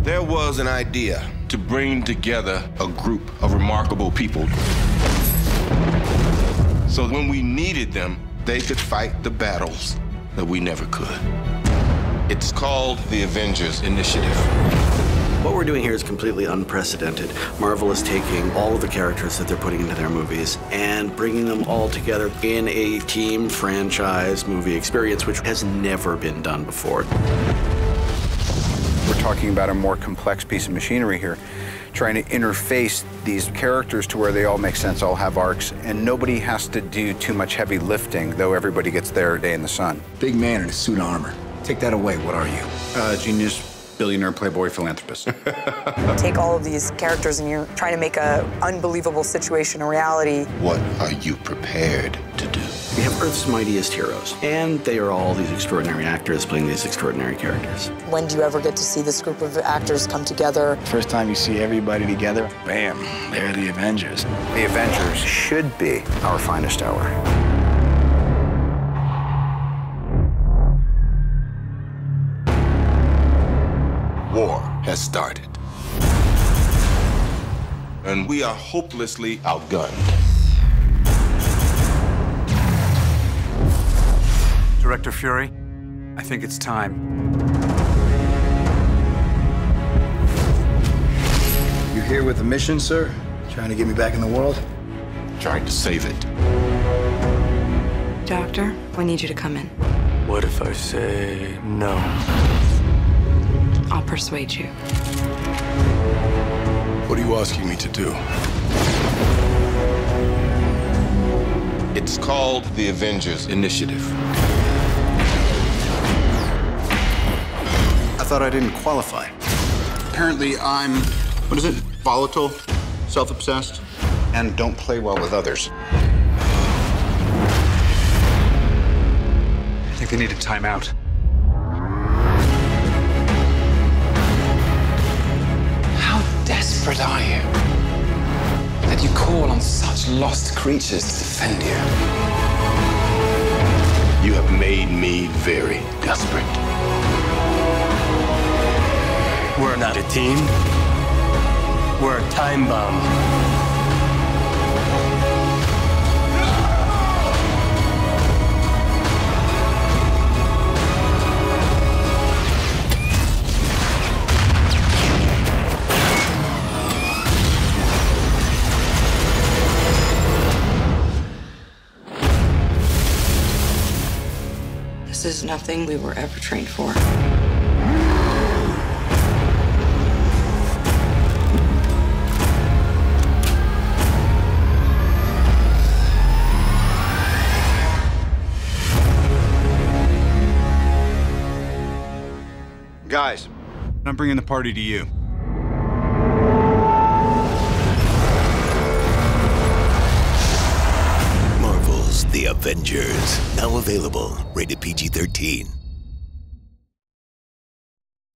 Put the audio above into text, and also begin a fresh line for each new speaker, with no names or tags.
There was an idea to bring together a group of remarkable people. So when we needed them, they could fight the battles that we never could. It's called the Avengers Initiative.
What we're doing here is completely unprecedented. Marvel is taking all of the characters that they're putting into their movies and bringing them all together in a team franchise movie experience, which has never been done before.
We're talking about a more complex piece of machinery here, trying to interface these characters to where they all make sense, all have arcs, and nobody has to do too much heavy lifting, though everybody gets their day in the sun.
Big man in a suit of armor. Take that away, what are you?
Genius, billionaire, playboy, philanthropist.
Take all of these characters and you're trying to make an unbelievable situation a reality.
What are you prepared to do?
We have Earth's Mightiest Heroes, and they are all these extraordinary actors playing these extraordinary characters.
When do you ever get to see this group of actors come together?
First time you see everybody together, bam, they're the Avengers.
The Avengers should be our finest hour.
War has started. And we are hopelessly outgunned.
Director Fury, I think it's time.
You here with a mission, sir? Trying to get me back in the world?
Trying to save it.
Doctor, we need you to come in.
What if I say no?
I'll persuade you.
What are you asking me to do? It's called the Avengers Initiative.
I thought I didn't qualify.
Apparently I'm, what is it, volatile, self-obsessed, and don't play well with others.
I think they need a timeout.
How desperate are you that you call on such lost creatures to defend you?
You have made me very desperate.
We're not a team. We're a time bomb.
This is nothing we were ever trained for.
Guys,
I'm bringing the party to you.
Marvel's The Avengers, now available, rated PG-13.